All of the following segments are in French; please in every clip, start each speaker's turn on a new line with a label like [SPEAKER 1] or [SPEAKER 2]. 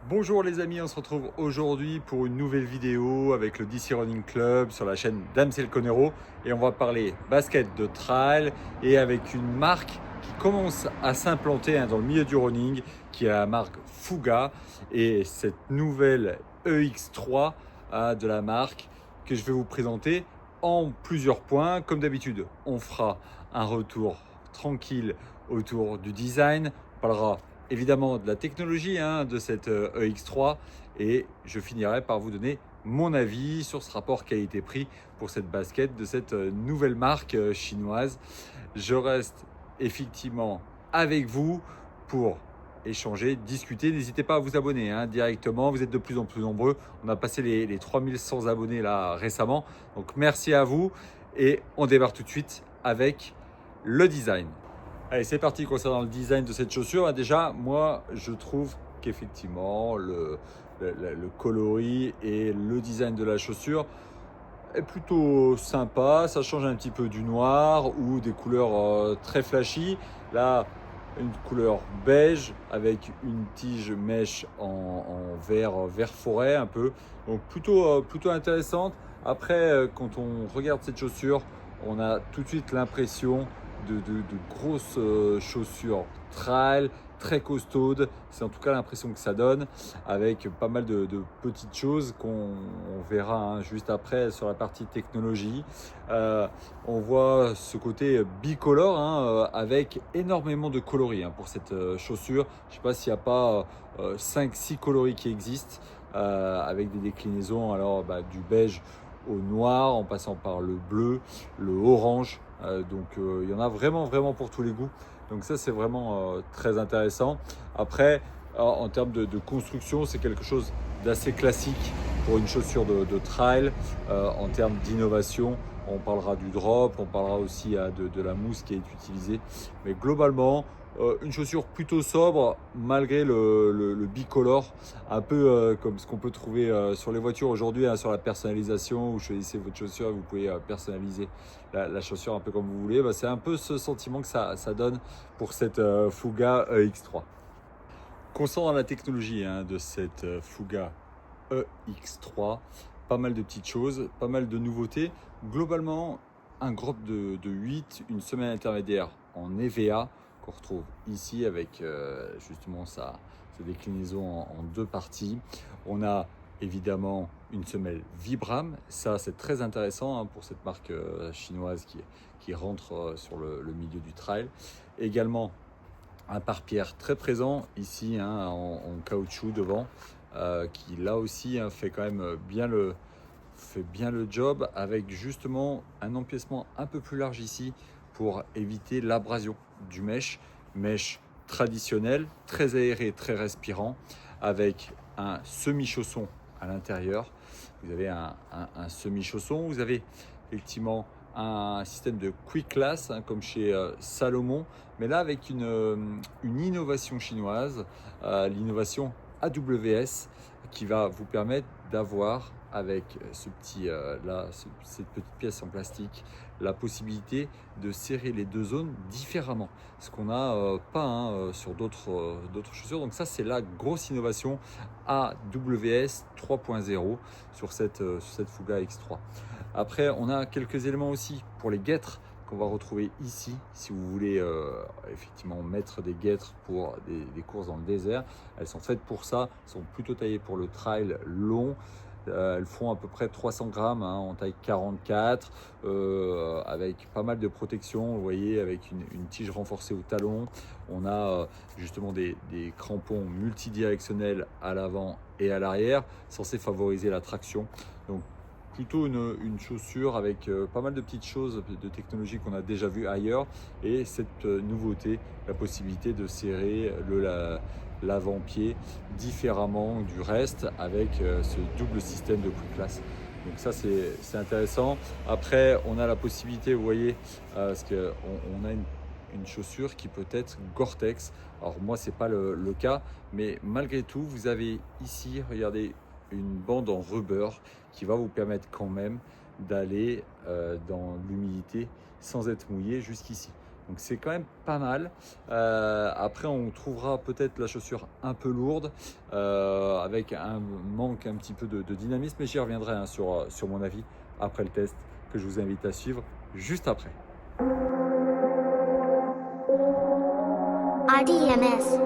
[SPEAKER 1] Bonjour les amis, on se retrouve aujourd'hui pour une nouvelle vidéo avec le DC Running Club sur la chaîne d'Amsel Conero et on va parler basket de trail et avec une marque qui commence à s'implanter dans le milieu du running qui est la marque Fuga et cette nouvelle EX3 de la marque que je vais vous présenter en plusieurs points. Comme d'habitude, on fera un retour tranquille autour du design, on parlera évidemment de la technologie de cette EX3 et je finirai par vous donner mon avis sur ce rapport qualité-prix pour cette basket de cette nouvelle marque chinoise. Je reste effectivement avec vous pour échanger, discuter. N'hésitez pas à vous abonner directement, vous êtes de plus en plus nombreux. On a passé les 3100 abonnés là récemment, donc merci à vous et on démarre tout de suite avec le design. Allez, c'est parti concernant le design de cette chaussure. Déjà, moi, je trouve qu'effectivement, le coloris et le design de la chaussure est plutôt sympa. Ça change un petit peu du noir ou des couleurs très flashy. Là, une couleur beige avec une tige mèche en vert forêt un peu. Donc plutôt intéressante. Après, quand on regarde cette chaussure, on a tout de suite l'impression de grosses chaussures trail, très costaudes. C'est en tout cas l'impression que ça donne, avec pas mal de petites choses qu'on verra juste après sur la partie technologie. On voit ce côté bicolore avec énormément de coloris pour cette chaussure. Je ne sais pas s'il n'y a pas 5-6 coloris qui existent, avec des déclinaisons alors du beige au noir en passant par le bleu, le orange. Il y en a vraiment pour tous les goûts. Donc ça c'est vraiment très intéressant. Après en termes de construction, c'est quelque chose d'assez classique pour une chaussure de trail. En termes d'innovation, on parlera du drop, on parlera aussi de la mousse qui est utilisée. Mais globalement, une chaussure plutôt sobre malgré le bicolore, un peu comme ce qu'on peut trouver sur les voitures aujourd'hui, sur la personnalisation. Vous choisissez votre chaussure et vous pouvez personnaliser la chaussure un peu comme vous voulez. C'est un peu ce sentiment que ça donne pour cette Fuga EX3. Concernant la technologie de cette Fuga EX3, pas mal de petites choses, pas mal de nouveautés. Globalement, un drop de 8, une semelle intermédiaire en EVA qu'on retrouve ici avec justement sa déclinaison en deux parties. On a évidemment une semelle Vibram, ça c'est très intéressant pour cette marque chinoise qui rentre sur le milieu du trail. Également un pare-pierre très présent ici en caoutchouc devant, qui là aussi fait quand même bien le job, avec justement un empiècement un peu plus large ici pour éviter l'abrasion du mèche traditionnel, très aéré, très respirant, avec un semi-chausson à l'intérieur. Vous avez un semi-chausson, vous avez effectivement un système de quick class comme chez Salomon, mais là avec une innovation chinoise, l'innovation AWS, qui va vous permettre d'avoir avec cette petite pièce en plastique la possibilité de serrer les deux zones différemment, ce qu'on n'a pas sur d'autres chaussures. Donc ça c'est la grosse innovation AWS 3.0 sur cette Fuga X3. Après on a quelques éléments aussi pour les guêtres qu'on va retrouver ici si vous voulez effectivement mettre des guêtres pour des courses dans le désert. Elles sont faites pour ça, elles sont plutôt taillées pour le trail long. Elles font à peu près 300 grammes en taille 44, avec pas mal de protection, vous voyez, avec une tige renforcée au talon. On a justement des crampons multidirectionnels à l'avant et à l'arrière, censés favoriser la traction. Donc plutôt une chaussure avec pas mal de petites choses de technologie qu'on a déjà vu ailleurs, et cette nouveauté, la possibilité de serrer l'avant-pied différemment du reste avec ce double système de quick class. Donc ça c'est intéressant. Après on a la possibilité, vous voyez, parce qu'on a une chaussure qui peut être Gore-Tex. Alors moi c'est pas le cas, mais malgré tout vous avez ici, regardez, une bande en rubber qui va vous permettre quand même d'aller dans l'humidité sans être mouillé jusqu'ici. Donc c'est quand même pas mal. Après on trouvera peut-être la chaussure un peu lourde, avec un manque un petit peu de dynamisme, mais j'y reviendrai hein, sur mon avis après le test que je vous invite à suivre juste après.
[SPEAKER 2] RDMS.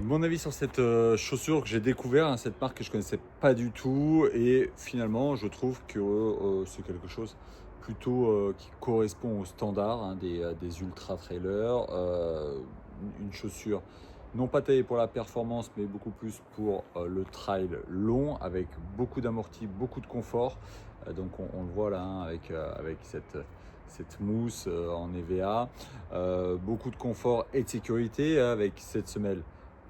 [SPEAKER 1] Mon avis sur cette chaussure que j'ai découvert, hein, cette marque que je connaissais pas du tout, et finalement je trouve que c'est quelque chose plutôt qui correspond aux standards hein, des ultra trailers, une chaussure non pas taillée pour la performance mais beaucoup plus pour le trail long avec beaucoup d'amorti, beaucoup de confort. Donc on le voit là hein, avec cette mousse en EVA, beaucoup de confort et de sécurité avec cette semelle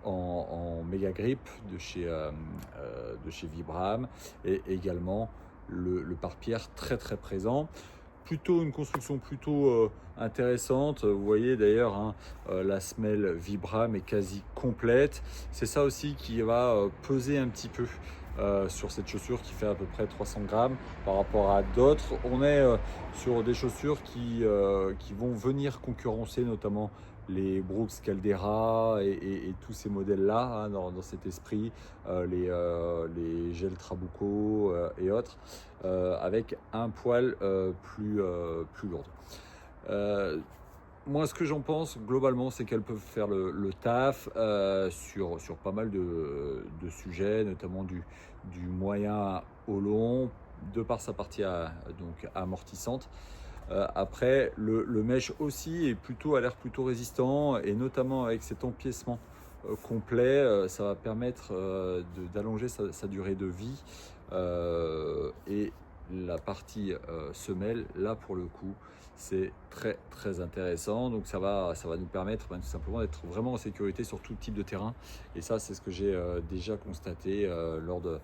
[SPEAKER 1] en méga grip de chez Vibram, et également le pare-pierre très présent. Plutôt une construction plutôt intéressante. Vous voyez d'ailleurs hein, la semelle Vibram est quasi complète. C'est ça aussi qui va peser un petit peu sur cette chaussure qui fait à peu près 300 grammes par rapport à d'autres. On est sur des chaussures qui vont venir concurrencer notamment les Brooks Caldera et tous ces modèles-là hein, dans cet esprit, les gels Trabuco et autres, avec un poil plus lourd. Moi, ce que j'en pense globalement, c'est qu'elles peuvent faire le taf sur pas mal de sujets, notamment du moyen au long, de par sa partie donc amortissante. Après, le mesh aussi a l'air plutôt résistant, et notamment avec cet empiècement complet, ça va permettre d'allonger sa durée de vie. Et la partie semelle, là pour le coup, c'est très intéressant. Donc ça va nous permettre tout simplement d'être vraiment en sécurité sur tout type de terrain. Et ça, c'est ce que j'ai déjà constaté lors de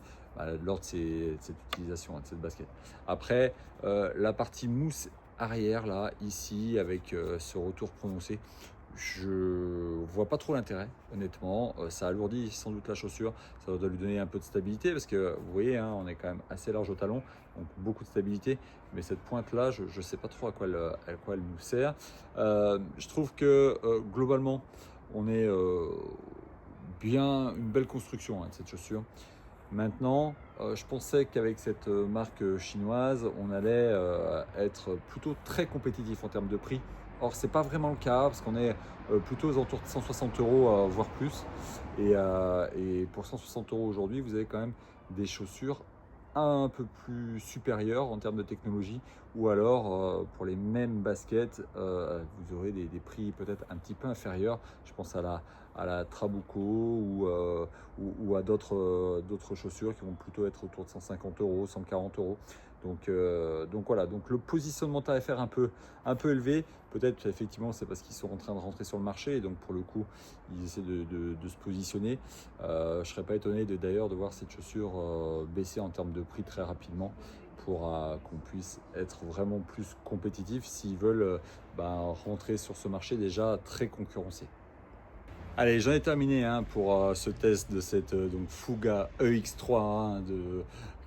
[SPEAKER 1] cette utilisation de cette basket. Après, la partie mousse arrière là, ici, avec ce retour prononcé, je vois pas trop l'intérêt, honnêtement. Ça alourdit sans doute la chaussure, ça doit lui donner un peu de stabilité parce que vous voyez, hein, on est quand même assez large au talon, donc beaucoup de stabilité. Mais cette pointe là, je sais pas trop à quoi elle nous sert. Je trouve que globalement, on est bien une belle construction hein, de cette chaussure. Maintenant, je pensais qu'avec cette marque chinoise, on allait être plutôt très compétitif en termes de prix. Or, c'est pas vraiment le cas parce qu'on est plutôt aux alentours de 160 €, voire plus. Et pour 160 € aujourd'hui, vous avez quand même des chaussures un peu plus supérieures en termes de technologie, ou alors pour les mêmes baskets, vous aurez des prix peut-être un petit peu inférieurs. Je pense à la Trabuco ou à d'autres chaussures qui vont plutôt être autour de 150 €, 140 €. Donc voilà, donc le positionnement tarifaire un peu élevé. Peut-être effectivement c'est parce qu'ils sont en train de rentrer sur le marché, et donc pour le coup ils essaient de se positionner. Je ne serais pas étonné d'ailleurs de voir cette chaussure baisser en termes de prix très rapidement, pour qu'on puisse être vraiment plus compétitif s'ils veulent rentrer sur ce marché déjà très concurrencé. Allez, j'en ai terminé hein, pour ce test de cette donc Fuga EX3 hein, de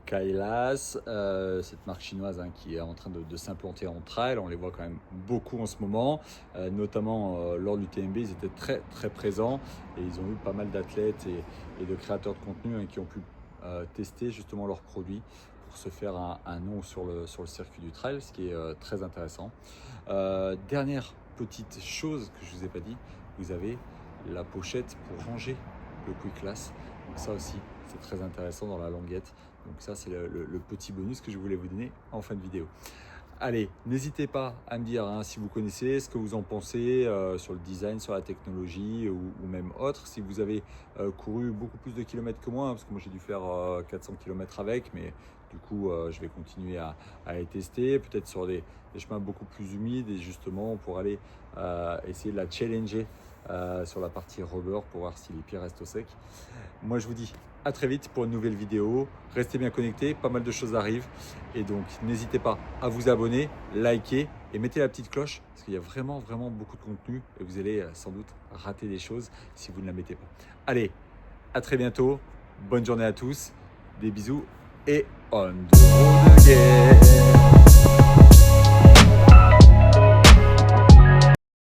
[SPEAKER 1] Kailas, cette marque chinoise hein, qui est en train de s'implanter en trail. On les voit quand même beaucoup en ce moment, notamment lors du TMB, ils étaient très présents, et ils ont eu pas mal d'athlètes et de créateurs de contenu hein, qui ont pu tester justement leurs produits pour se faire un nom sur le circuit du trail, ce qui est très intéressant. Dernière petite chose que je vous ai pas dit, vous avez la pochette pour ranger le Quick Class. Donc ça aussi, c'est très intéressant dans la languette. Donc ça, c'est le petit bonus que je voulais vous donner en fin de vidéo. Allez, n'hésitez pas à me dire hein, si vous connaissez, ce que vous en pensez sur le design, sur la technologie ou même autre. Si vous avez couru beaucoup plus de kilomètres que moi, hein, parce que moi j'ai dû faire 400 km avec, mais Du coup, je vais continuer à les tester, peut-être sur des chemins beaucoup plus humides et justement pour aller essayer de la challenger sur la partie rubber pour voir si les pieds restent au sec. Moi, je vous dis à très vite pour une nouvelle vidéo. Restez bien connectés, pas mal de choses arrivent. Et donc, n'hésitez pas à vous abonner, liker et mettez la petite cloche parce qu'il y a vraiment beaucoup de contenu et vous allez sans doute rater des choses si vous ne la mettez pas. Allez, à très bientôt. Bonne journée à tous. Des bisous et on the road again.